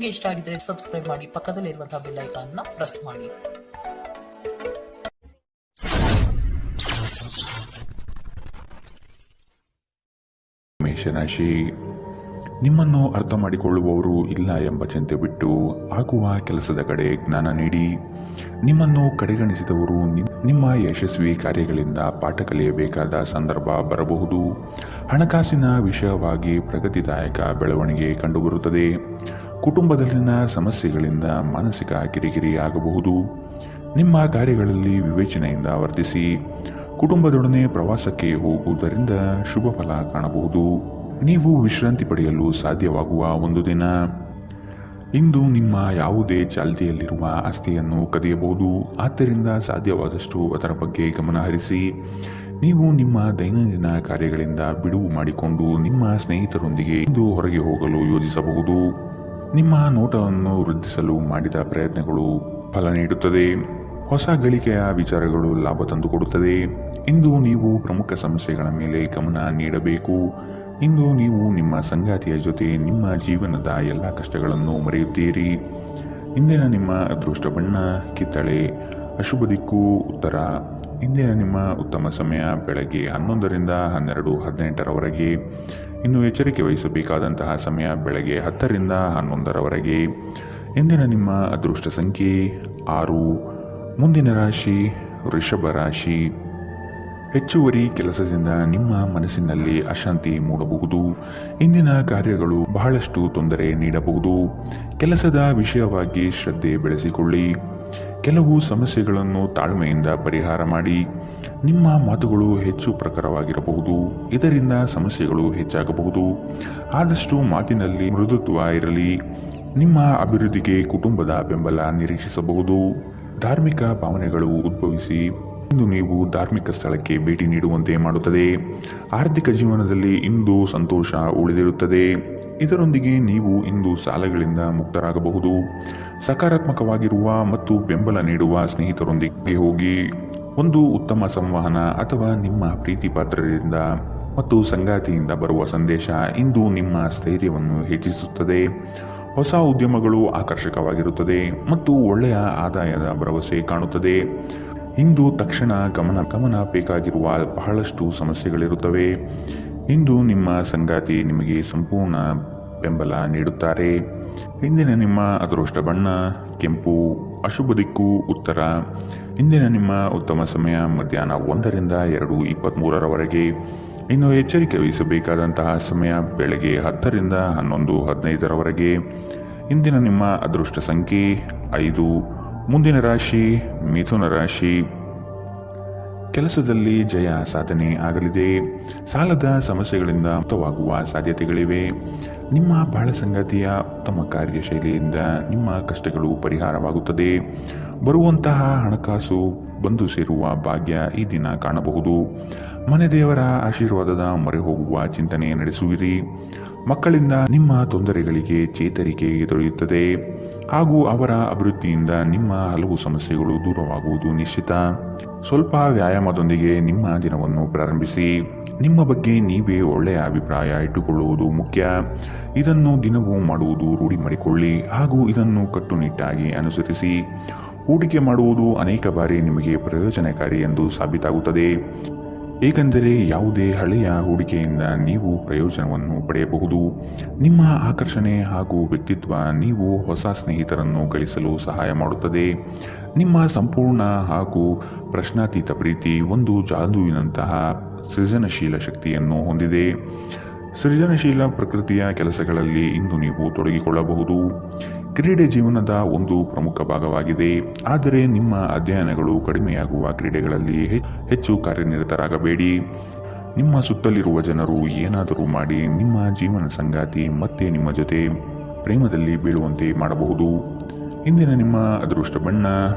ನಿಮಗೆ ಇಷ್ಟ ಆಗಿದ್ರೆ ಸಬ್ಸ್ಕ್ರೈಬ್ ಮಾಡಿ, ಪಕ್ಕದಲ್ಲಿರುವಂತಹ ಬೆಲ್ ಐಕಾನ್ ನ ಪ್ರೆಸ್ ಮಾಡಿ. ಮೇಷರಾಶಿ, ನಿಮ್ಮನ್ನು ಅರ್ಥ ಮಾಡಿಕೊಳ್ಳುವವರು ಇಲ್ಲ ಎಂಬ ಚಿಂತೆ ಬಿಟ್ಟು ಆಗುವ ಕೆಲಸದ ಕಡೆ ಜ್ಞಾನ ನೀಡಿ. ನಿಮ್ಮನ್ನು ಕಡೆಗಣಿಸಿದವರು ನಿಮ್ಮ ಯಶಸ್ವಿ ಕಾರ್ಯಗಳಿಂದ ಪಾಠ ಕಲಿಯಬೇಕಾದ ಸಂದರ್ಭ ಬರಬಹುದು. ಹಣಕಾಸಿನ ವಿಷಯವಾಗಿ ಪ್ರಗತಿದಾಯಕ ಬೆಳವಣಿಗೆ ಕಂಡುಬರುತ್ತದೆ. ಕುಟುಂಬದಲ್ಲಿನ ಸಮಸ್ಯೆಗಳಿಂದ ಮಾನಸಿಕ ಕಿರಿಕಿರಿ ಆಗಬಹುದು. ನಿಮ್ಮ ಕಾರ್ಯಗಳಲ್ಲಿ ವಿವೇಚನೆಯಿಂದ ವರ್ತಿಸಿ. ಕುಟುಂಬದೊಡನೆ ಪ್ರವಾಸಕ್ಕೆ ಹೋಗುವುದರಿಂದ ಶುಭ ಫಲ ಕಾಣಬಹುದು. ನೀವು ವಿಶ್ರಾಂತಿ ಪಡೆಯಲು ಸಾಧ್ಯವಾಗುವ ಒಂದು ದಿನ. ಇಂದು ನಿಮ್ಮ ಯಾವುದೇ ಚಾಲ್ತಿಯಲ್ಲಿರುವ ಆಸ್ತಿಯನ್ನು ಕದಿಯಬಹುದು. ಆದ್ದರಿಂದ ಸಾಧ್ಯವಾದಷ್ಟು ಅದರ ಬಗ್ಗೆ ಗಮನ ಹರಿಸಿ. ನೀವು ನಿಮ್ಮ ದೈನಂದಿನ ಕಾರ್ಯಗಳಿಂದ ಬಿಡುವು ಮಾಡಿಕೊಂಡು ನಿಮ್ಮ ಸ್ನೇಹಿತರೊಂದಿಗೆ ಇಂದು ಹೊರಗೆ ಹೋಗಲು ಯೋಜಿಸಬಹುದು. ನಿಮ್ಮ ನೋಟವನ್ನು ವೃದ್ಧಿಸಲು ಮಾಡಿದ ಪ್ರಯತ್ನಗಳು ಫಲ ನೀಡುತ್ತದೆ. ಹೊಸ ಗಳಿಕೆಯ ವಿಚಾರಗಳು ಲಾಭ ತಂದುಕೊಡುತ್ತದೆ. ಇಂದು ನೀವು ಪ್ರಮುಖ ಸಮಸ್ಯೆಗಳ ಮೇಲೆ ಗಮನ ನೀಡಬೇಕು. ಇಂದು ನೀವು ನಿಮ್ಮ ಸಂಗಾತಿಯ ಜೊತೆ ನಿಮ್ಮ ಜೀವನದ ಎಲ್ಲ ಕಷ್ಟಗಳನ್ನು ಮರೆಯುತ್ತೀರಿ. ಇಂದಿನ ನಿಮ್ಮ ಅದೃಷ್ಟ ಬಣ್ಣ ಕಿತ್ತಳೆ. ಅಶುಭ ದಿಕ್ಕು ಉತ್ತರ. ಇಂದಿನ ನಿಮ್ಮ ಉತ್ತಮ ಸಮಯ ಬೆಳಗ್ಗೆ 11ರಿಂದ 12:18ರವರೆಗೆ. ಇನ್ನು ಎಚ್ಚರಿಕೆ ವಹಿಸಬೇಕಾದಂತಹ ಸಮಯ ಬೆಳಗ್ಗೆ 10ರಿಂದ 11ರವರೆಗೆ. ಇಂದಿನ ನಿಮ್ಮ ಅದೃಷ್ಟ ಸಂಖ್ಯೆ 6. ಮುಂದಿನ ರಾಶಿ ವೃಷಭ ರಾಶಿ. ಹೆಚ್ಚುವರಿ ಕೆಲಸದಿಂದ ನಿಮ್ಮ ಮನಸ್ಸಿನಲ್ಲಿ ಅಶಾಂತಿ ಮೂಡಬಹುದು. ಇಂದಿನ ಕಾರ್ಯಗಳು ಬಹಳಷ್ಟು ತೊಂದರೆ ನೀಡಬಹುದು. ಕೆಲಸದ ವಿಷಯವಾಗಿ ಶ್ರದ್ಧೆ ಬೆಳೆಸಿಕೊಳ್ಳಿ. ಕೆಲವು ಸಮಸ್ಯೆಗಳನ್ನು ತಾಳ್ಮೆಯಿಂದ ಪರಿಹಾರ ಮಾಡಿ. ನಿಮ್ಮ ಮಾತುಗಳು ಹೆಚ್ಚು ಪ್ರಖರವಾಗಿರಬಹುದು. ಇದರಿಂದ ಸಮಸ್ಯೆಗಳು ಹೆಚ್ಚಾಗಬಹುದು. ಆದಷ್ಟು ಮಾತಿನಲ್ಲಿ ಮೃದುತ್ವ ಇರಲಿ. ನಿಮ್ಮ ಅಭಿವೃದ್ಧಿಗೆ ಕುಟುಂಬದ ಬೆಂಬಲ ನಿರೀಕ್ಷಿಸಬಹುದು. ಧಾರ್ಮಿಕ ಭಾವನೆಗಳು ಉದ್ಭವಿಸಿ ಇಂದು ನೀವು ಧಾರ್ಮಿಕ ಸ್ಥಳಕ್ಕೆ ಭೇಟಿ ನೀಡುವಂತೆ ಮಾಡುತ್ತದೆ. ಆರ್ಥಿಕ ಜೀವನದಲ್ಲಿ ಇಂದು ಸಂತೋಷ ಉಳಿದಿರುತ್ತದೆ. ಇದರೊಂದಿಗೆ ನೀವು ಇಂದು ಸಾಲಗಳಿಂದ ಮುಕ್ತರಾಗಬಹುದು. ಸಕಾರಾತ್ಮಕವಾಗಿರುವ ಮತ್ತು ಬೆಂಬಲ ನೀಡುವ ಸ್ನೇಹಿತರೊಂದಿಗೆ ಹೋಗಿ. ಒಂದು ಉತ್ತಮ ಸಂವಹನ ಅಥವಾ ನಿಮ್ಮ ಪ್ರೀತಿ ಪಾತ್ರರಿಂದ ಮತ್ತು ಸಂಗಾತಿಯಿಂದ ಬರುವ ಸಂದೇಶ ಇಂದು ನಿಮ್ಮ ಸ್ಥೈರ್ಯವನ್ನು ಹೆಚ್ಚಿಸುತ್ತದೆ. ಹೊಸ ಉದ್ಯಮಗಳು ಆಕರ್ಷಕವಾಗಿರುತ್ತದೆ ಮತ್ತು ಒಳ್ಳೆಯ ಆದಾಯದ ಭರವಸೆ ಕಾಣುತ್ತದೆ. ಇಂದು ತಕ್ಷಣ ಗಮನ ಬೇಕಾಗಿರುವ ಬಹಳಷ್ಟು ಸಮಸ್ಯೆಗಳಿರುತ್ತವೆ. ಇಂದು ನಿಮ್ಮ ಸಂಗಾತಿ ನಿಮಗೆ ಸಂಪೂರ್ಣ ಬೆಂಬಲ ನೀಡುತ್ತಾರೆ. ಇಂದಿನ ನಿಮ್ಮ ಅದೃಷ್ಟ ಬಣ್ಣ ಕೆಂಪು. ಅಶುಭ ದಿಕ್ಕು ಉತ್ತರ. ಇಂದಿನ ನಿಮ್ಮ ಉತ್ತಮ ಸಮಯ ಮಧ್ಯಾಹ್ನ 1ರಿಂದ 2:23ರವರೆಗೆ. ಇನ್ನು ಎಚ್ಚರಿಕೆ ವಹಿಸಬೇಕಾದಂತಹ ಸಮಯ ಬೆಳಗ್ಗೆ 10ರಿಂದ 11:15ರವರೆಗೆ. ಇಂದಿನ ನಿಮ್ಮ ಅದೃಷ್ಟ ಸಂಖ್ಯೆ 5. ಮುಂದಿನ ರಾಶಿ ಮಿಥುನ ರಾಶಿ. ಕೆಲಸದಲ್ಲಿ ಜಯ ಸಾಧನೆ ಆಗಲಿದೆ. ಸಾಲದ ಸಮಸ್ಯೆಗಳಿಂದ ಮುಕ್ತವಾಗುವ ಸಾಧ್ಯತೆಗಳಿವೆ. ನಿಮ್ಮ ಬಾಳ ಸಂಗಾತಿಯ ಉತ್ತಮ ಕಾರ್ಯಶೈಲಿಯಿಂದ ನಿಮ್ಮ ಕಷ್ಟಗಳು ಪರಿಹಾರವಾಗುತ್ತದೆ. ಬರುವಂತಹ ಹಣಕಾಸು ಬಂದು ಸೇರುವ ಭಾಗ್ಯ ಈ ದಿನ ಕಾಣಬಹುದು. ಮನೆ ದೇವರ ಆಶೀರ್ವಾದದ ಮೊರೆ ಹೋಗುವ ಚಿಂತನೆ ನಡೆಸುವಿರಿ. ಮಕ್ಕಳಿಂದ ನಿಮ್ಮ ತೊಂದರೆಗಳಿಗೆ ಚೇತರಿಕೆ ದೊರೆಯುತ್ತದೆ ಹಾಗೂ ಅವರ ಅಭಿವೃದ್ಧಿಯಿಂದ ನಿಮ್ಮ ಹಲವು ಸಮಸ್ಯೆಗಳು ದೂರವಾಗುವುದು ನಿಶ್ಚಿತ. ಸ್ವಲ್ಪ ವ್ಯಾಯಾಮದೊಂದಿಗೆ ನಿಮ್ಮ ದಿನವನ್ನು ಪ್ರಾರಂಭಿಸಿ. ನಿಮ್ಮ ಬಗ್ಗೆ ನೀವೇ ಒಳ್ಳೆಯ ಅಭಿಪ್ರಾಯ ಇಟ್ಟುಕೊಳ್ಳುವುದು ಮುಖ್ಯ. ಇದನ್ನು ದಿನವೂ ಮಾಡುವುದು ರೂಢಿ ಮಾಡಿಕೊಳ್ಳಿ ಹಾಗೂ ಇದನ್ನು ಕಟ್ಟುನಿಟ್ಟಾಗಿ ಅನುಸರಿಸಿ. ಹೂಡಿಕೆ ಮಾಡುವುದು ಅನೇಕ ಬಾರಿ ನಿಮಗೆ ಪ್ರಯೋಜನಕಾರಿ ಎಂದು ಸಾಬೀತಾಗುತ್ತದೆ. ಏಕೆಂದರೆ ಯಾವುದೇ ಹಳೆಯ ಹೂಡಿಕೆಯಿಂದ ನೀವು ಪ್ರಯೋಜನವನ್ನು ಪಡೆಯಬಹುದು. ನಿಮ್ಮ ಆಕರ್ಷಣೆ ಹಾಗೂ ವ್ಯಕ್ತಿತ್ವ ನೀವು ಹೊಸ ಸ್ನೇಹಿತರನ್ನು ಗಳಿಸಲು ಸಹಾಯ ಮಾಡುತ್ತದೆ. ನಿಮ್ಮ ಸಂಪೂರ್ಣ ಹಾಗೂ ಪ್ರಶ್ನಾತೀತ ಪ್ರೀತಿ ಒಂದು ಜಾದುವಿನಂತಹ ಸೃಜನಶೀಲ ಶಕ್ತಿಯನ್ನು ಹೊಂದಿದೆ. ಸೃಜನಶೀಲ ಪ್ರಕೃತಿಯ ಕೆಲಸಗಳಲ್ಲಿ ಇಂದು ನೀವು ತೊಡಗಿಕೊಳ್ಳಬಹುದು. ಕ್ರೀಡೆ ಜೀವನದ ಒಂದು ಪ್ರಮುಖ ಭಾಗವಾಗಿದೆ. ಆದರೆ ನಿಮ್ಮ ಅಧ್ಯಯನಗಳು ಕಡಿಮೆಯಾಗುವ ಕ್ರೀಡೆಗಳಲ್ಲಿ ಹೆಚ್ಚು ಕಾರ್ಯನಿರತರಾಗಬೇಡಿ. ನಿಮ್ಮ ಸುತ್ತಲಿರುವ ಜನರು ಏನಾದರೂ ಮಾಡಿ ನಿಮ್ಮ ಜೀವನ ಸಂಗಾತಿ ಮತ್ತೆ ನಿಮ್ಮ ಜೊತೆ ಪ್ರೇಮದಲ್ಲಿ ಬೀಳುವಂತೆ ಮಾಡಬಹುದು. ಇಂದಿನ ನಿಮ್ಮ ಅದೃಷ್ಟ ಬಣ್ಣ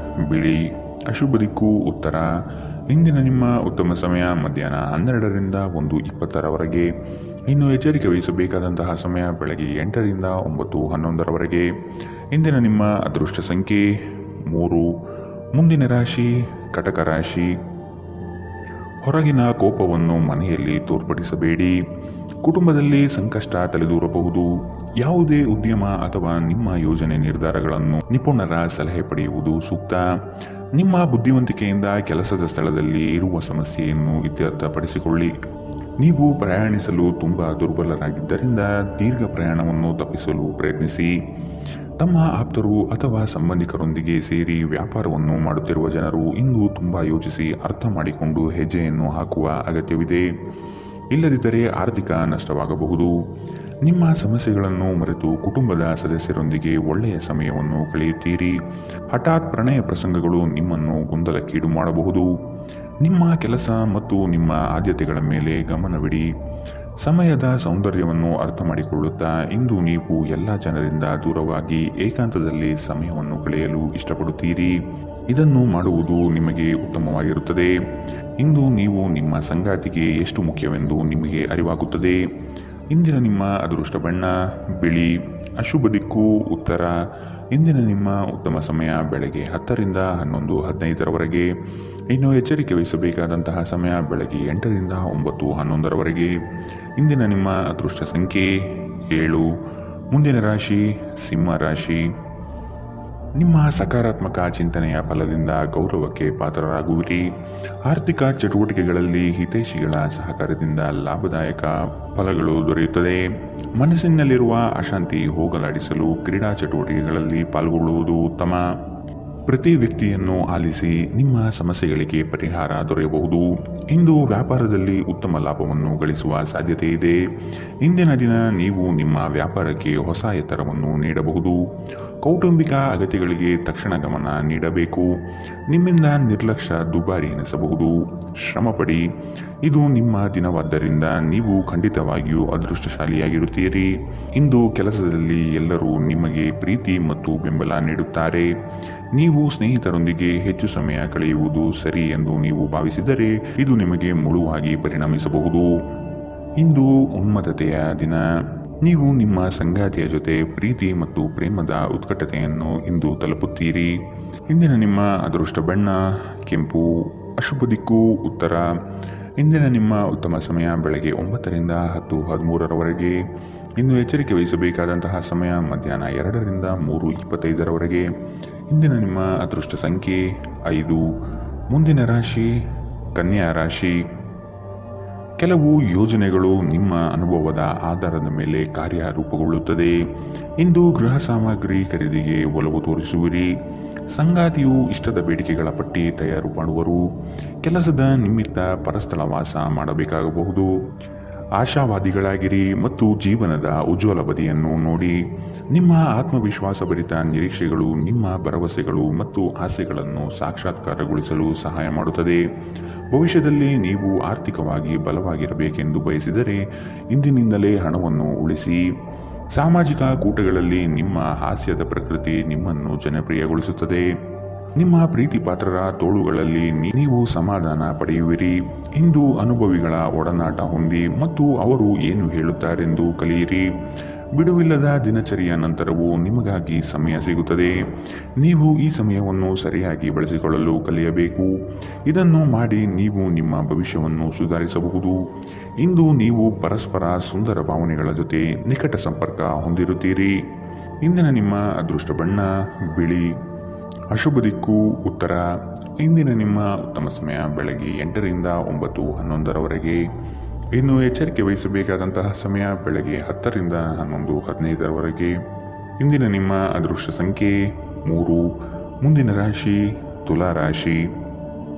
ಬಿಳಿ. ಅಶುಭ ದಿಕ್ಕು ಉತ್ತರ. ಇಂದಿನ ನಿಮ್ಮ ಉತ್ತಮ ಸಮಯ ಮಧ್ಯಾಹ್ನ 12ರಿಂದ 1:20ರವರೆಗೆ. ಇನ್ನು ಎಚ್ಚರಿಕೆ ವಹಿಸಬೇಕಾದಂತಹ ಸಮಯ ಬೆಳಗ್ಗೆ 8ರಿಂದ 9:11ರವರೆಗೆ. ಇಂದಿನ ನಿಮ್ಮ ಅದೃಷ್ಟ ಸಂಖ್ಯೆ 3. ಮುಂದಿನ ರಾಶಿ ಕಟಕ ರಾಶಿ. ಹೊರಗಿನ ಕೋಪವನ್ನು ಮನೆಯಲ್ಲಿ ತೋರ್ಪಡಿಸಬೇಡಿ. ಕುಟುಂಬದಲ್ಲಿ ಸಂಕಷ್ಟ ತಲೆದೂರಬಹುದು. ಯಾವುದೇ ಉದ್ಯಮ ಅಥವಾ ನಿಮ್ಮ ಯೋಜನೆ ನಿರ್ಧಾರಗಳನ್ನು ನಿಪುಣರ ಸಲಹೆ ಪಡೆಯುವುದು ಸೂಕ್ತ. ನಿಮ್ಮ ಬುದ್ಧಿವಂತಿಕೆಯಿಂದ ಕೆಲಸದ ಸ್ಥಳದಲ್ಲಿ ಇರುವ ಸಮಸ್ಯೆಯನ್ನು ಇತ್ಯರ್ಥಪಡಿಸಿಕೊಳ್ಳಿ. ನೀವು ಪ್ರಯಾಣಿಸಲು ತುಂಬಾ ದುರ್ಬಲರಾಗಿದ್ದರಿಂದ ದೀರ್ಘ ಪ್ರಯಾಣವನ್ನು ತಪ್ಪಿಸಲು ಪ್ರಯತ್ನಿಸಿ. ತಮ್ಮ ಆಪ್ತರು ಅಥವಾ ಸಂಬಂಧಿಕರೊಂದಿಗೆ ಸೇರಿ ವ್ಯಾಪಾರವನ್ನು ಮಾಡುತ್ತಿರುವ ಜನರು ಇಂದು ತುಂಬಾ ಯೋಚಿಸಿ ಅರ್ಥ ಮಾಡಿಕೊಂಡು ಹೆಜ್ಜೆಯನ್ನು ಹಾಕುವ ಅಗತ್ಯವಿದೆ. ಇಲ್ಲದಿದ್ದರೆ ಆರ್ಥಿಕ ನಷ್ಟವಾಗಬಹುದು. ನಿಮ್ಮ ಸಮಸ್ಯೆಗಳನ್ನು ಮರೆತು ಕುಟುಂಬದ ಸದಸ್ಯರೊಂದಿಗೆ ಒಳ್ಳೆಯ ಸಮಯವನ್ನು ಕಳೆಯುತ್ತೀರಿ. ಹಠಾತ್ ಪ್ರಣಯ ಪ್ರಸಂಗಗಳು ನಿಮ್ಮನ್ನು ಗೊಂದಲಕ್ಕೀಡು ಮಾಡಬಹುದು. ನಿಮ್ಮ ಕೆಲಸ ಮತ್ತು ನಿಮ್ಮ ಆದ್ಯತೆಗಳ ಮೇಲೆ ಗಮನವಿಡಿ. ಸಮಯದ ಸೌಂದರ್ಯವನ್ನು ಅರ್ಥ ಮಾಡಿಕೊಳ್ಳುತ್ತಾ ಇಂದು ನೀವು ಎಲ್ಲ ಜನರಿಂದ ದೂರವಾಗಿ ಏಕಾಂತದಲ್ಲಿ ಸಮಯವನ್ನು ಕಳೆಯಲು ಇಷ್ಟಪಡುತ್ತೀರಿ. ಇದನ್ನು ಮಾಡುವುದು ನಿಮಗೆ ಉತ್ತಮವಾಗಿರುತ್ತದೆ. ಇಂದು ನೀವು ನಿಮ್ಮ ಸಂಗಾತಿಗೆ ಎಷ್ಟು ಮುಖ್ಯವೆಂದು ನಿಮಗೆ ಅರಿವಾಗುತ್ತದೆ. ಇಂದಿನ ನಿಮ್ಮ ಅದೃಷ್ಟ ಬಣ್ಣ ಬಿಳಿ. ಅಶುಭ ದಿಕ್ಕು ಉತ್ತರ. ಇಂದಿನ ನಿಮ್ಮ ಉತ್ತಮ ಸಮಯ ಬೆಳಗ್ಗೆ 10 ರಿಂದ 11:15 ಇನ್ನು ಎಚ್ಚರಿಕೆ ವಹಿಸಬೇಕಾದಂತಹ ಸಮಯ ಬೆಳಗ್ಗೆ 8 ರಿಂದ 9:11 ಇಂದಿನ ನಿಮ್ಮ ಅದೃಷ್ಟ ಸಂಖ್ಯೆ 7. ಮುಂದಿನ ರಾಶಿ ಸಿಂಹ ರಾಶಿ. ನಿಮ್ಮ ಸಕಾರಾತ್ಮಕ ಚಿಂತನೆಯ ಫಲದಿಂದ ಗೌರವಕ್ಕೆ ಪಾತ್ರರಾಗುವಿರಿ. ಆರ್ಥಿಕ ಚಟುವಟಿಕೆಗಳಲ್ಲಿ ಹಿತೈಷಿಗಳ ಸಹಕಾರದಿಂದ ಲಾಭದಾಯಕ ಫಲಗಳು ದೊರೆಯುತ್ತದೆ. ಮನಸ್ಸಿನಲ್ಲಿರುವ ಅಶಾಂತಿ ಹೋಗಲಾಡಿಸಲು ಕ್ರೀಡಾ ಚಟುವಟಿಕೆಗಳಲ್ಲಿ ಪಾಲ್ಗೊಳ್ಳುವುದು ಉತ್ತಮ. ಪ್ರತಿ ವ್ಯಕ್ತಿಯನ್ನು ಆಲಿಸಿ ನಿಮ್ಮ ಸಮಸ್ಯೆಗಳಿಗೆ ಪರಿಹಾರ ದೊರೆಯಬಹುದು. ಇಂದು ವ್ಯಾಪಾರದಲ್ಲಿ ಉತ್ತಮ ಲಾಭವನ್ನು ಗಳಿಸುವ ಸಾಧ್ಯತೆ ಇದೆ. ಇಂದಿನ ದಿನ ನೀವು ನಿಮ್ಮ ವ್ಯಾಪಾರಕ್ಕೆ ಹೊಸ ಎತ್ತರವನ್ನು ನೀಡಬಹುದು. ಕೌಟುಂಬಿಕ ಅಗತ್ಯಗಳಿಗೆ ತಕ್ಷಣ ಗಮನ ನೀಡಬೇಕು. ನಿಮ್ಮಿಂದ ನಿರ್ಲಕ್ಷ್ಯ ದುಬಾರಿ ಎನಿಸಬಹುದು. ಶ್ರಮಪಡಿ. ಇದು ನಿಮ್ಮ ದಿನವಾದ್ದರಿಂದ ನೀವು ಖಂಡಿತವಾಗಿಯೂ ಅದೃಷ್ಟಶಾಲಿಯಾಗಿರುತ್ತೀರಿ. ಇಂದು ಕೆಲಸದಲ್ಲಿ ಎಲ್ಲರೂ ನಿಮಗೆ ಪ್ರೀತಿ ಮತ್ತು ಬೆಂಬಲ ನೀಡುತ್ತಾರೆ. ನೀವು ಸ್ನೇಹಿತರೊಂದಿಗೆ ಹೆಚ್ಚು ಸಮಯ ಕಳೆಯುವುದು ಸರಿ ಎಂದು ನೀವು ಭಾವಿಸಿದರೆ ಇದು ನಿಮಗೆ ಮುಳುವಾಗಿ ಪರಿಣಮಿಸಬಹುದು. ಇಂದು ಉನ್ಮತ್ತತೆಯ ದಿನ. ನೀವು ನಿಮ್ಮ ಸಂಗಾತಿಯ ಜೊತೆ ಪ್ರೀತಿ ಮತ್ತು ಪ್ರೇಮದ ಉತ್ಕಟತೆಯನ್ನು ಇಂದು ತಲುಪುತ್ತೀರಿ. ಇಂದಿನ ನಿಮ್ಮ ಅದೃಷ್ಟ ಬಣ್ಣ ಕೆಂಪು. ಅಶುಭ ದಿಕ್ಕು ಉತ್ತರ. ಇಂದಿನ ನಿಮ್ಮ ಉತ್ತಮ ಸಮಯ ಬೆಳಗ್ಗೆ 9 ರಿಂದ 10:13 ಇನ್ನು ಎಚ್ಚರಿಕೆ ವಹಿಸಬೇಕಾದಂತಹ ಸಮಯ ಮಧ್ಯಾಹ್ನ 2 ರಿಂದ 3:25 ಇಂದಿನ ನಿಮ್ಮ ಅದೃಷ್ಟ ಸಂಖ್ಯೆ 5. ಮುಂದಿನ ರಾಶಿ ಕನ್ಯಾ ರಾಶಿ. ಕೆಲವು ಯೋಜನೆಗಳು ನಿಮ್ಮ ಅನುಭವದ ಆಧಾರದ ಮೇಲೆ ಕಾರ್ಯರೂಪಗೊಳ್ಳುತ್ತದೆ. ಇಂದು ಗೃಹ ಸಾಮಗ್ರಿ ಖರೀದಿಗೆ ಒಲವು ತೋರಿಸುವಿರಿ. ಸಂಗಾತಿಯು ಇಷ್ಟದ ಬೇಡಿಕೆಗಳ ಪಟ್ಟಿ ತಯಾರು ಮಾಡುವರು. ಕೆಲಸದ ನಿಮಿತ್ತ ಪರಸ್ಥಳವಾಸ ಮಾಡಬೇಕಾಗಬಹುದು. ಆಶಾವಾದಿಗಳಾಗಿರಿ ಮತ್ತು ಜೀವನದ ಉಜ್ವಲ ಬದಿಯನ್ನು ನೋಡಿ. ನಿಮ್ಮ ಆತ್ಮವಿಶ್ವಾಸಭರಿತ ನಿರೀಕ್ಷೆಗಳು ನಿಮ್ಮ ಭರವಸೆಗಳು ಮತ್ತು ಆಸೆಗಳನ್ನು ಸಾಕ್ಷಾತ್ಕಾರಗೊಳಿಸಲು ಸಹಾಯ ಮಾಡುತ್ತದೆ. ಭವಿಷ್ಯದಲ್ಲಿ ನೀವು ಆರ್ಥಿಕವಾಗಿ ಬಲವಾಗಿರಬೇಕೆಂದು ಬಯಸಿದರೆ ಇಂದಿನಿಂದಲೇ ಹಣವನ್ನು ಉಳಿಸಿ. ಸಾಮಾಜಿಕ ಕೂಟಗಳಲ್ಲಿ ನಿಮ್ಮ ಹಾಸ್ಯದ ಪ್ರಕೃತಿ ನಿಮ್ಮನ್ನು ಜನಪ್ರಿಯಗೊಳಿಸುತ್ತದೆ. ನಿಮ್ಮ ಪ್ರೀತಿ ಪಾತ್ರರ ತೋಳುಗಳಲ್ಲಿ ನೀವು ಸಮಾಧಾನ ಪಡೆಯುವಿರಿ. ಇಂದು ಅನುಭವಿಗಳ ಒಡನಾಟ ಹೊಂದಿ ಮತ್ತು ಅವರು ಏನು ಹೇಳುತ್ತಾರೆಂದು ಕಲಿಯಿರಿ. ಬಿಡುವಿಲ್ಲದ ದಿನಚರಿಯ ನಂತರವೂ ನಿಮಗಾಗಿ ಸಮಯ ಸಿಗುತ್ತದೆ. ನೀವು ಈ ಸಮಯವನ್ನು ಸರಿಯಾಗಿ ಬಳಸಿಕೊಳ್ಳಲು ಕಲಿಯಬೇಕು. ಇದನ್ನು ಮಾಡಿ ನೀವು ನಿಮ್ಮ ಭವಿಷ್ಯವನ್ನು ಸುಧಾರಿಸಬಹುದು. ಇಂದು ನೀವು ಪರಸ್ಪರ ಸುಂದರ ಭಾವನೆಗಳ ಜೊತೆ ನಿಕಟ ಸಂಪರ್ಕ ಹೊಂದಿರುತ್ತೀರಿ. ಇಂದಿನ ನಿಮ್ಮ ಅದೃಷ್ಟ ಬಣ್ಣ ಬಿಳಿ. ಅಶುಭ ದಿಕ್ಕು ಉತ್ತರ. ಇಂದಿನ ನಿಮ್ಮ ಉತ್ತಮ ಸಮಯ ಬೆಳಗ್ಗೆ 8 ರಿಂದ 9:11 ಇನ್ನು ಎಚ್ಚರಿಕೆ ವಹಿಸಬೇಕಾದಂತಹ ಸಮಯ ಬೆಳಗ್ಗೆ 10 ರಿಂದ 11:15 ಇಂದಿನ ನಿಮ್ಮ ಅದೃಷ್ಟ ಸಂಖ್ಯೆ 3. ಮುಂದಿನ ರಾಶಿ ತುಲಾ ರಾಶಿ.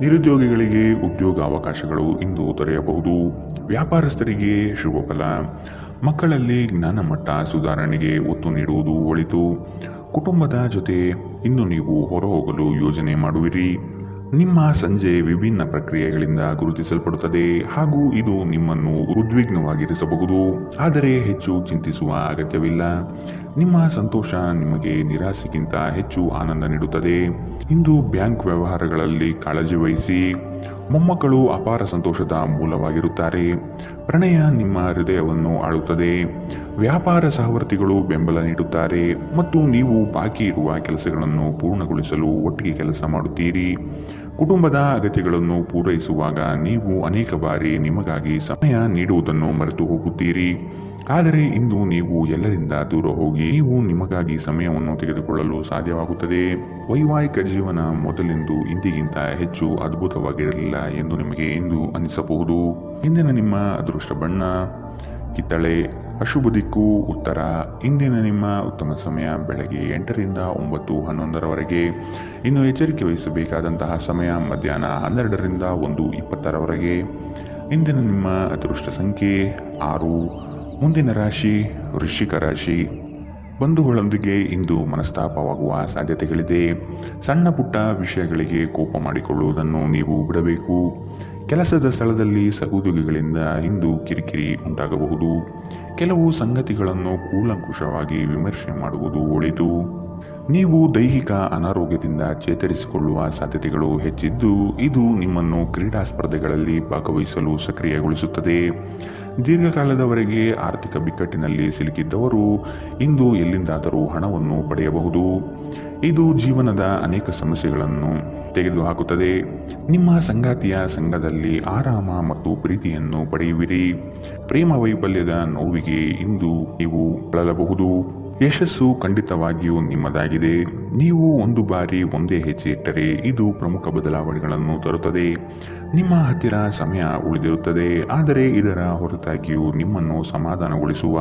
ನಿರುದ್ಯೋಗಿಗಳಿಗೆ ಉದ್ಯೋಗ ಅವಕಾಶಗಳು ಇಂದು ದೊರೆಯಬಹುದು. ವ್ಯಾಪಾರಸ್ಥರಿಗೆ ಶುಭ ಫಲ. ಮಕ್ಕಳಲ್ಲಿ ಜ್ಞಾನಮಟ್ಟ ಸುಧಾರಣೆಗೆ ಒತ್ತು ನೀಡುವುದು ಒಳಿತು. ಕುಟುಂಬದ ಜೊತೆ ಇಂದು ನೀವು ಹೊರಹೋಗಲು ಯೋಜನೆ ಮಾಡುವಿರಿ. ನಿಮ್ಮ ಸಂಜೆ ವಿಭಿನ್ನ ಪ್ರಕ್ರಿಯೆಗಳಿಂದ ಗುರುತಿಸಲ್ಪಡುತ್ತದೆ ಹಾಗೂ ಇದು ನಿಮ್ಮನ್ನು ಉದ್ವಿಗ್ನವಾಗಿರಿಸಬಹುದು. ಆದರೆ ಹೆಚ್ಚು ಚಿಂತಿಸುವ ಅಗತ್ಯವಿಲ್ಲ. ನಿಮ್ಮ ಸಂತೋಷ ನಿಮಗೆ ನಿರಾಸೆಗಿಂತ ಹೆಚ್ಚು ಆನಂದ ನೀಡುತ್ತದೆ. ಇಂದು ಬ್ಯಾಂಕ್ ವ್ಯವಹಾರಗಳಲ್ಲಿ ಕಾಳಜಿ ವಹಿಸಿ. ಮೊಮ್ಮಕ್ಕಳು ಅಪಾರ ಸಂತೋಷದ ಮೂಲವಾಗಿರುತ್ತಾರೆ. ಪ್ರಣಯ ನಿಮ್ಮ ಹೃದಯವನ್ನು ಆಳುತ್ತದೆ. ವ್ಯಾಪಾರ ಸಹವರ್ತಿಗಳು ಬೆಂಬಲ ನೀಡುತ್ತಾರೆ ಮತ್ತು ನೀವು ಬಾಕಿ ಇರುವ ಕೆಲಸಗಳನ್ನು ಪೂರ್ಣಗೊಳಿಸಲು ಒಟ್ಟಿಗೆ ಕೆಲಸ ಮಾಡುತ್ತೀರಿ. ಕುಟುಂಬದ ಅಗತ್ಯಗಳನ್ನು ಪೂರೈಸುವಾಗ ನೀವು ಅನೇಕ ಬಾರಿ ನಿಮಗಾಗಿ ಸಮಯ ನೀಡುವುದನ್ನು ಮರೆತು ಹೋಗುತ್ತೀರಿ. ಆದರೆ ಇಂದು ನೀವು ಎಲ್ಲರಿಂದ ದೂರ ಹೋಗಿ ನೀವು ನಿಮಗಾಗಿ ಸಮಯವನ್ನು ತೆಗೆದುಕೊಳ್ಳಲು ಸಾಧ್ಯವಾಗುತ್ತದೆ. ವೈವಾಹಿಕ ಜೀವನ ಮೊದಲಿಂದು ಇಂದಿಗಿಂತ ಹೆಚ್ಚು ಅದ್ಭುತವಾಗಿರಲಿಲ್ಲ ಎಂದು ನಿಮಗೆ ಇಂದು ಅನಿಸಬಹುದು. ಇಂದಿನ ನಿಮ್ಮ ಅದೃಷ್ಟ ಬಣ್ಣ ಕಿತ್ತಳೆ. ಅಶುಭ ದಿಕ್ಕು ಉತ್ತರ. ಇಂದಿನ ನಿಮ್ಮ ಉತ್ತಮ ಸಮಯ ಬೆಳಗ್ಗೆ 8ರಿಂದ 9:11ರವರೆಗೆ. ಇನ್ನು ಎಚ್ಚರಿಕೆ ವಹಿಸಬೇಕಾದಂತಹ ಸಮಯ ಮಧ್ಯಾಹ್ನ 12ರಿಂದ 1:20ರವರೆಗೆ. ಇಂದಿನ ನಿಮ್ಮ ಅದೃಷ್ಟ ಸಂಖ್ಯೆ 6. ಮುಂದಿನ ರಾಶಿ ವೃಶ್ಚಿಕ ರಾಶಿ. ಬಂಧುಗಳೊಂದಿಗೆ ಇಂದು ಮನಸ್ತಾಪವಾಗುವ ಸಾಧ್ಯತೆಗಳಿದೆ. ಸಣ್ಣ ಪುಟ್ಟ ವಿಷಯಗಳಿಗೆ ಕೋಪ ಮಾಡಿಕೊಳ್ಳುವುದನ್ನು ನೀವು ಬಿಡಬೇಕು. ಕೆಲಸದ ಸ್ಥಳದಲ್ಲಿ ಸಹೋದ್ಯೋಗಿಗಳಿಂದ ಇಂದು ಕಿರಿಕಿರಿ ಉಂಟಾಗಬಹುದು. ಕೆಲವು ಸಂಗತಿಗಳನ್ನು ಕೂಲಂಕುಷವಾಗಿ ವಿಮರ್ಶೆ ಮಾಡುವುದು ಒಳಿತು. ನೀವು ದೈಹಿಕ ಅನಾರೋಗ್ಯದಿಂದ ಚೇತರಿಸಿಕೊಳ್ಳುವ ಸಾಧ್ಯತೆಗಳು ಹೆಚ್ಚಿದ್ದು, ಇದು ನಿಮ್ಮನ್ನು ಕ್ರೀಡಾ ಸ್ಪರ್ಧೆಗಳಲ್ಲಿ ಭಾಗವಹಿಸಲು ಸಕ್ರಿಯಗೊಳಿಸುತ್ತದೆ. ದೀರ್ಘಕಾಲದವರೆಗೆ ಆರ್ಥಿಕ ಬಿಕ್ಕಟ್ಟಿನಲ್ಲಿ ಸಿಲುಕಿದ್ದವರು ಇಂದು ಎಲ್ಲಿಂದಾದರೂ ಹಣವನ್ನು ಪಡೆಯಬಹುದು. ಇದು ಜೀವನದ ಅನೇಕ ಸಮಸ್ಯೆಗಳನ್ನು ತೆಗೆದುಹಾಕುತ್ತದೆ. ನಿಮ್ಮ ಸಂಗಾತಿಯ ಸಂಘದಲ್ಲಿ ಆರಾಮ ಮತ್ತು ಪ್ರೀತಿಯನ್ನು ಪಡೆಯುವಿರಿ. ಪ್ರೇಮ ವೈಫಲ್ಯದ ನೋವಿಗೆ ಇಂದು ನೀವು ಬಳಲಬಹುದು. ಯಶಸ್ಸು ಖಂಡಿತವಾಗಿಯೂ ನಿಮ್ಮದಾಗಿದೆ. ನೀವು ಒಂದು ಬಾರಿ ಒಂದೇ ಹೆಜ್ಜೆ ಇಟ್ಟರೆ ಇದು ಪ್ರಮುಖ ಬದಲಾವಣೆಗಳನ್ನು ತರುತ್ತದೆ. ನಿಮ್ಮ ಹತ್ತಿರ ಸಮಯ ಉಳಿದಿರುತ್ತದೆ, ಆದರೆ ಇದರ ಹೊರತಾಗಿಯೂ ನಿಮ್ಮನ್ನು ಸಮಾಧಾನಗೊಳಿಸುವ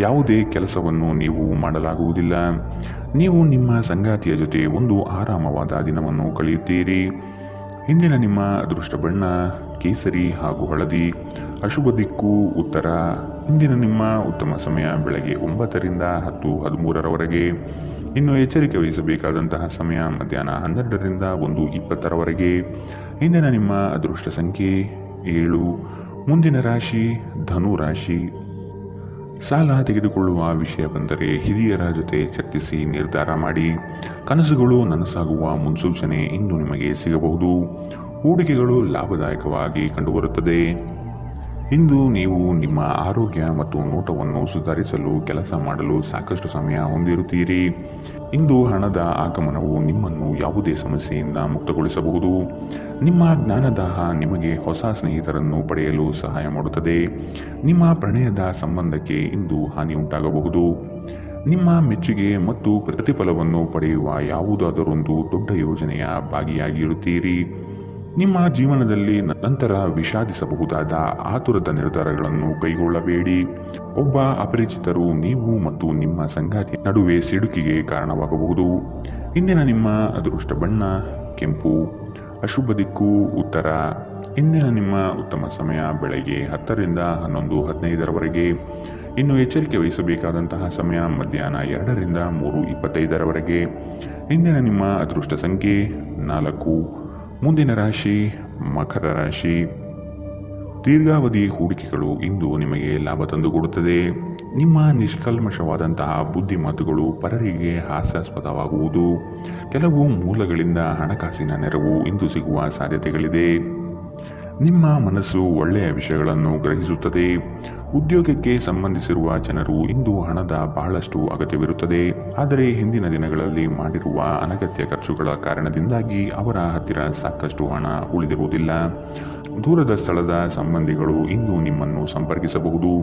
ಯಾವುದೇ ಕೆಲಸವನ್ನು ನೀವು ಮಾಡಲಾಗುವುದಿಲ್ಲ. ನೀವು ನಿಮ್ಮ ಸಂಗಾತಿಯ ಜೊತೆ ಒಂದು ಆರಾಮವಾದ ದಿನವನ್ನು ಕಳೆಯುತ್ತೀರಿ. ಇಂದಿನ ನಿಮ್ಮ ಅದೃಷ್ಟ ಬಣ್ಣ ಕೇಸರಿ ಹಾಗೂ ಹಳದಿ. ಅಶುಭ ದಿಕ್ಕು ಉತ್ತರ. ಇಂದಿನ ನಿಮ್ಮ ಉತ್ತಮ ಸಮಯ ಬೆಳಗ್ಗೆ 9ರಿಂದ 10:13ರವರೆಗೆ. ಇನ್ನು ಎಚ್ಚರಿಕೆ ವಹಿಸಬೇಕಾದಂತಹ ಸಮಯ ಮಧ್ಯಾಹ್ನ 12ರಿಂದ 1:20ರವರೆಗೆ. ಇಂದಿನ ನಿಮ್ಮ ಅದೃಷ್ಟ ಸಂಖ್ಯೆ 7. ಮುಂದಿನ ರಾಶಿ ಧನು ರಾಶಿ. ಸಾಲ ತೆಗೆದುಕೊಳ್ಳುವ ವಿಷಯ ಬಂದರೆ ಹಿರಿಯರ ಜೊತೆ ಚರ್ಚಿಸಿ ನಿರ್ಧಾರ ಮಾಡಿ. ಕನಸುಗಳು ನನಸಾಗುವ ಮುನ್ಸೂಚನೆ ಇಂದು ನಿಮಗೆ ಸಿಗಬಹುದು. ಹೂಡಿಕೆಗಳು ಲಾಭದಾಯಕವಾಗಿ ಕಂಡುಬರುತ್ತದೆ. ಇಂದು ನೀವು ನಿಮ್ಮ ಆರೋಗ್ಯ ಮತ್ತು ನೋಟವನ್ನು ಸುಧಾರಿಸಲು ಕೆಲಸ ಮಾಡಲು ಸಾಕಷ್ಟು ಸಮಯ ಹೊಂದಿರುತ್ತೀರಿ. ಇಂದು ಹಣದ ಆಗಮನವು ನಿಮ್ಮನ್ನು ಯಾವುದೇ ಸಮಸ್ಯೆಯಿಂದ ಮುಕ್ತಗೊಳಿಸಬಹುದು. ನಿಮ್ಮ ಜ್ಞಾನದಾಹ ನಿಮಗೆ ಹೊಸ ಸ್ನೇಹಿತರನ್ನು ಪಡೆಯಲು ಸಹಾಯ ಮಾಡುತ್ತದೆ. ನಿಮ್ಮ ಪ್ರಣಯದ ಸಂಬಂಧಕ್ಕೆ ಇಂದು ಹಾನಿ ಉಂಟಾಗಬಹುದು. ನಿಮ್ಮ ಮೆಚ್ಚುಗೆ ಮತ್ತು ಪ್ರತಿಫಲವನ್ನು ಪಡೆಯುವ ಯಾವುದಾದರೊಂದು ದೊಡ್ಡ ಯೋಜನೆಯ ಭಾಗಿಯಾಗಿರುತ್ತೀರಿ. ನಿಮ್ಮ ಜೀವನದಲ್ಲಿ ನಂತರ ವಿಷಾದಿಸಬಹುದಾದ ಆತುರದ ನಿರ್ಧಾರಗಳನ್ನು ಕೈಗೊಳ್ಳಬೇಡಿ. ಒಬ್ಬ ಅಪರಿಚಿತರು ನೀವು ಮತ್ತು ನಿಮ್ಮ ಸಂಗಾತಿ ನಡುವೆ ಸಿಡುಕಿಗೆ ಕಾರಣವಾಗಬಹುದು. ಇಂದಿನ ನಿಮ್ಮ ಅದೃಷ್ಟ ಬಣ್ಣ ಕೆಂಪು. ಅಶುಭ ದಿಕ್ಕು ಉತ್ತರ. ಇಂದಿನ ನಿಮ್ಮ ಉತ್ತಮ ಸಮಯ ಬೆಳಗ್ಗೆ 10ರಿಂದ 11:15ರವರೆಗೆ. ಇನ್ನು ಎಚ್ಚರಿಕೆ ವಹಿಸಬೇಕಾದಂತಹ ಸಮಯ ಮಧ್ಯಾಹ್ನ 2ರಿಂದ 3:25ರವರೆಗೆ. ಇಂದಿನ ನಿಮ್ಮ ಅದೃಷ್ಟ ಸಂಖ್ಯೆ 4. ಮುಂದಿನ ರಾಶಿ ಮಕರ ರಾಶಿ. ದೀರ್ಘಾವಧಿ ಹೂಡಿಕೆಗಳು ಇಂದು ನಿಮಗೆ ಲಾಭ ತಂದುಕೊಡುತ್ತದೆ. ನಿಮ್ಮ ನಿಷ್ಕಲ್ಮಶವಾದಂತಹ ಬುದ್ಧಿಮಾತುಗಳು ಪರರಿಗೆ ಹಾಸ್ಯಾಸ್ಪದವಾಗುವುದು. ಕೆಲವು ಮೂಲಗಳಿಂದ ಹಣಕಾಸಿನ ನೆರವು ಇಂದು ಸಿಗುವ ಸಾಧ್ಯತೆಗಳಿದೆ. ನಿಮ್ಮ ಮನಸ್ಸು ಒಳ್ಳೆಯ ವಿಷಯಗಳನ್ನು ಗ್ರಹಿಸುತ್ತದೆ. ಉದ್ಯೋಗಕ್ಕೆ ಸಂಬಂಧಿಸಿರುವ ಜನರು ಇಂದು ಹಣದ ಬಹಳಷ್ಟು ಅಗತ್ಯವಿರುತ್ತದೆ. ಆದರೆ ಹಿಂದಿನ ದಿನಗಳಲ್ಲಿ ಮಾಡಿರುವ ಅನಗತ್ಯ ಖರ್ಚುಗಳ ಕಾರಣದಿಂದಾಗಿ ಅವರ ಹತ್ತಿರ ಸಾಕಷ್ಟು ಹಣ ಉಳಿದಿರುವುದಿಲ್ಲ. ದೂರದ ಸ್ಥಳದ ಸಂಬಂಧಿಗಳು ಇಂದು ನಿಮ್ಮನ್ನು ಸಂಪರ್ಕಿಸಬಹುದು.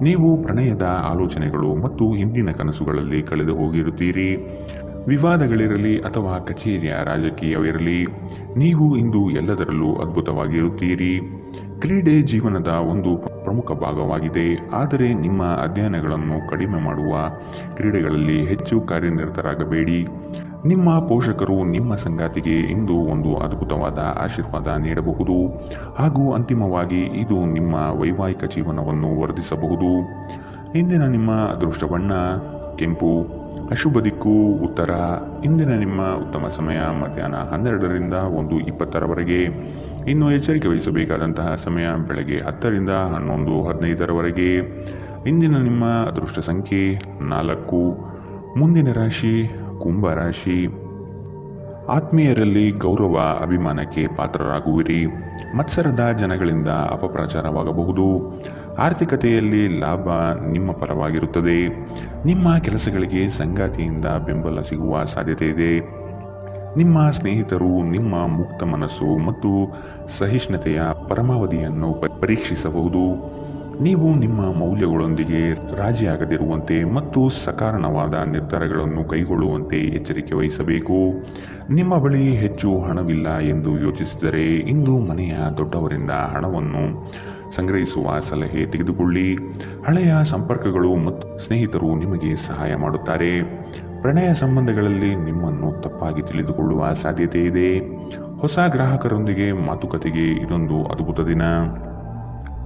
ನೀವು ಪ್ರಣಯದ ಆಲೋಚನೆಗಳು ಮತ್ತು ಹಿಂದಿನ ಕನಸುಗಳಲ್ಲಿ ಕಳೆದು ಹೋಗಿರುತ್ತೀರಿ. ವಿವಾದಗಳಿರಲಿ ಅಥವಾ ಕಚೇರಿಯ ರಾಜಕೀಯವಿರಲಿ, ನೀವು ಇಂದು ಎಲ್ಲದರಲ್ಲೂ ಅದ್ಭುತವಾಗಿರುತ್ತೀರಿ. ಕ್ರೀಡೆ ಜೀವನದ ಒಂದು ಪ್ರಮುಖ ಭಾಗವಾಗಿದೆ, ಆದರೆ ನಿಮ್ಮ ಅಧ್ಯಯನಗಳನ್ನು ಕಡಿಮೆ ಮಾಡುವ ಕ್ರೀಡೆಗಳಲ್ಲಿ ಹೆಚ್ಚು ಕಾರ್ಯನಿರತರಾಗಬೇಡಿ. ನಿಮ್ಮ ಪೋಷಕರು ನಿಮ್ಮ ಸಂಗಾತಿಗೆ ಇಂದು ಒಂದು ಅದ್ಭುತವಾದ ಆಶೀರ್ವಾದ ನೀಡಬಹುದು ಹಾಗೂ ಅಂತಿಮವಾಗಿ ಇದು ನಿಮ್ಮ ವೈವಾಹಿಕ ಜೀವನವನ್ನು ವರ್ಧಿಸಬಹುದು. ಇಂದಿನ ನಿಮ್ಮ ಅದೃಷ್ಟ ಬಣ್ಣ ಕೆಂಪು. ಅಶುಭ ದಿಕ್ಕು ಉತ್ತರ. ಇಂದಿನ ನಿಮ್ಮ ಉತ್ತಮ ಸಮಯ ಮಧ್ಯಾಹ್ನ 12ರಿಂದ 1:20ರವರೆಗೆ. ಇನ್ನು ಎಚ್ಚರಿಕೆ ವಹಿಸಬೇಕಾದಂತಹ ಸಮಯ ಬೆಳಗ್ಗೆ 10ರಿಂದ 11:15ರವರೆಗೆ. ಇಂದಿನ ನಿಮ್ಮ ಅದೃಷ್ಟ ಸಂಖ್ಯೆ 4. ಮುಂದಿನ ರಾಶಿ ಕುಂಭರಾಶಿ. ಆತ್ಮೀಯರಲ್ಲಿ ಗೌರವ ಅಭಿಮಾನಕ್ಕೆ ಪಾತ್ರರಾಗುವಿರಿ. ಮತ್ಸರದ ಜನಗಳಿಂದ ಅಪಪ್ರಚಾರವಾಗಬಹುದು. ಆರ್ಥಿಕತೆಯಲ್ಲಿ ಲಾಭ ನಿಮ್ಮ ಪರವಾಗಿರುತ್ತದೆ. ನಿಮ್ಮ ಕೆಲಸಗಳಿಗೆ ಸಂಗಾತಿಯಿಂದ ಬೆಂಬಲ ಸಿಗುವ ಸಾಧ್ಯತೆ ಇದೆ. ನಿಮ್ಮ ಸ್ನೇಹಿತರು ನಿಮ್ಮ ಮುಕ್ತ ಮನಸ್ಸು ಮತ್ತು ಸಹಿಷ್ಣುತೆಯ ಪರಮಾವಧಿಯನ್ನು ಪರೀಕ್ಷಿಸಬಹುದು. ನೀವು ನಿಮ್ಮ ಮೌಲ್ಯಗಳೊಂದಿಗೆ ರಾಜಿಯಾಗದಿರುವಂತೆ ಮತ್ತು ಸಕಾರಣವಾದ ನಿರ್ಧಾರಗಳನ್ನು ಕೈಗೊಳ್ಳುವಂತೆ ಎಚ್ಚರಿಕೆ ವಹಿಸಬೇಕು. ನಿಮ್ಮ ಬಳಿ ಹೆಚ್ಚು ಹಣವಿಲ್ಲ ಎಂದು ಯೋಚಿಸಿದರೆ ಇಂದು ಮನೆಯ ದೊಡ್ಡವರಿಂದ ಹಣವನ್ನು ಸಂಗ್ರಹಿಸುವ ಸಲಹೆ ತೆಗೆದುಕೊಳ್ಳಿ. ಹಳೆಯ ಸಂಪರ್ಕಗಳು ಮತ್ತು ಸ್ನೇಹಿತರು ನಿಮಗೆ ಸಹಾಯ ಮಾಡುತ್ತಾರೆ. ಪ್ರಣಯ ಸಂಬಂಧಗಳಲ್ಲಿ ನಿಮ್ಮನ್ನು ತಪ್ಪಾಗಿ ತಿಳಿದುಕೊಳ್ಳುವ ಸಾಧ್ಯತೆ ಇದೆ. ಹೊಸ ಗ್ರಾಹಕರೊಂದಿಗೆ ಮಾತುಕತೆಗೆ ಇದೊಂದು ಅದ್ಭುತ ದಿನ.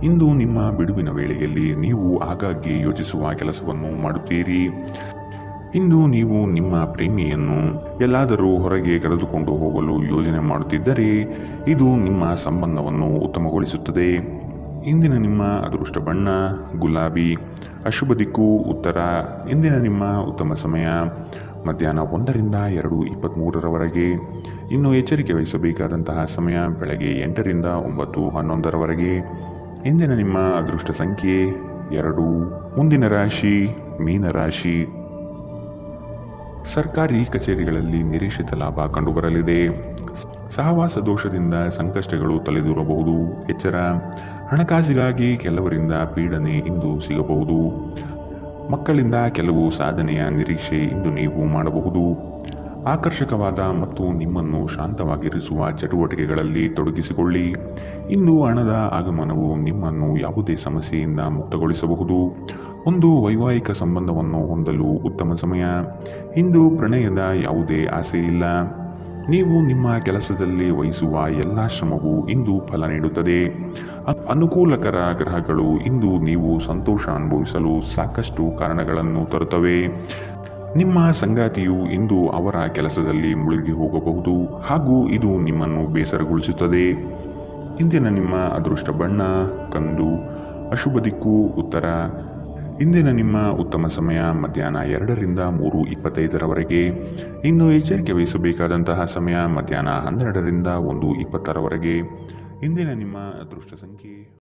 ಇಂದು ನಿಮ್ಮ ಬಿಡುವಿನ ವೇಳೆಯಲ್ಲಿ ನೀವು ಆಗಾಗ್ಗೆ ಯೋಚಿಸುವ ಕೆಲಸವನ್ನು ಮಾಡುತ್ತೀರಿ. ಇಂದು ನೀವು ನಿಮ್ಮ ಪ್ರೇಮಿಯನ್ನು ಎಲ್ಲಾದರೂ ಹೊರಗೆ ಕರೆದುಕೊಂಡು ಹೋಗಲು ಯೋಜನೆ ಮಾಡುತ್ತಿದ್ದರೆ ಇದು ನಿಮ್ಮ ಸಂಬಂಧವನ್ನು ಉತ್ತಮಗೊಳಿಸುತ್ತದೆ. ಇಂದಿನ ನಿಮ್ಮ ಅದೃಷ್ಟ ಬಣ್ಣ ಗುಲಾಬಿ. ಅಶುಭ ದಿಕ್ಕು ಉತ್ತರ. ಇಂದಿನ ನಿಮ್ಮ ಉತ್ತಮ ಸಮಯ ಮಧ್ಯಾಹ್ನ 1ರಿಂದ 2:23ರವರೆಗೆ. ಇನ್ನು ಎಚ್ಚರಿಕೆ ವಹಿಸಬೇಕಾದಂತಹ ಸಮಯ ಬೆಳಗ್ಗೆ 8ರಿಂದ 9:11ರವರೆಗೆ. ಇಂದಿನ ನಿಮ್ಮ ಅದೃಷ್ಟ ಸಂಖ್ಯೆ 2. ಮುಂದಿನ ರಾಶಿ ಮೀನರಾಶಿ. ಸರ್ಕಾರಿ ಕಚೇರಿಗಳಲ್ಲಿ ನಿರೀಕ್ಷಿತ ಲಾಭ ಕಂಡುಬರಲಿದೆ. ಸಹವಾಸ ದೋಷದಿಂದ ಸಂಕಷ್ಟಗಳು ತಲೆದೂರಬಹುದು. ಎಚ್ಚರ. ಹಣಕಾಸಿಗಾಗಿ ಕೆಲವರಿಂದ ಪೀಡನೆ ಇಂದು ಸಿಗಬಹುದು. ಮಕ್ಕಳಿಂದ ಕೆಲವು ಸಾಧನೆಯ ನಿರೀಕ್ಷೆ ಇಂದು ನೀವು ಮಾಡಬಹುದು. ಆಕರ್ಷಕವಾದ ಮತ್ತು ನಿಮ್ಮನ್ನು ಶಾಂತವಾಗಿರಿಸುವ ಚಟುವಟಿಕೆಗಳಲ್ಲಿ ತೊಡಗಿಸಿಕೊಳ್ಳಿ. ಇಂದು ಹಣದ ಆಗಮನವು ನಿಮ್ಮನ್ನು ಯಾವುದೇ ಸಮಸ್ಯೆಯಿಂದ ಮುಕ್ತಗೊಳಿಸಬಹುದು. ಒಂದು ವೈವಾಹಿಕ ಸಂಬಂಧವನ್ನು ಹೊಂದಲು ಉತ್ತಮ ಸಮಯ. ಇಂದು ಪ್ರಣಯದ ಯಾವುದೇ ಆಸೆ ಇಲ್ಲ. ನೀವು ನಿಮ್ಮ ಕೆಲಸದಲ್ಲಿ ವಹಿಸುವ ಎಲ್ಲ ಶ್ರಮವು ಇಂದು ಫಲ ನೀಡುತ್ತದೆ. ಅನುಕೂಲಕರ ಗ್ರಹಗಳು ಇಂದು ನೀವು ಸಂತೋಷ ಅನುಭವಿಸಲು ಸಾಕಷ್ಟು ಕಾರಣಗಳನ್ನು ತರುತ್ತವೆ. ನಿಮ್ಮ ಸಂಗಾತಿಯು ಇಂದು ಅವರ ಕೆಲಸದಲ್ಲಿ ಮುಳುಗಿ ಹೋಗಬಹುದು ಹಾಗೂ ಇದು ನಿಮ್ಮನ್ನು ಬೇಸರಗೊಳಿಸುತ್ತದೆ. ಇಂದಿನ ನಿಮ್ಮ ಅದೃಷ್ಟ ಬಣ್ಣ ಕಂದು. ಅಶುಭ ದಿಕ್ಕು ಉತ್ತರ. ಇಂದಿನ ನಿಮ್ಮ ಉತ್ತಮ ಸಮಯ ಮಧ್ಯಾಹ್ನ 2ರಿಂದ 3:25ರವರೆಗೆ. ಇನ್ನು ಎಚ್ಚರಿಕೆ ವಹಿಸಬೇಕಾದಂತಹ ಸಮಯ ಮಧ್ಯಾಹ್ನ 12ರಿಂದ 1:20ರವರೆಗೆ. ಇಂದಿನ ನಿಮ್ಮ ಅದೃಷ್ಟ ಸಂಖ್ಯೆ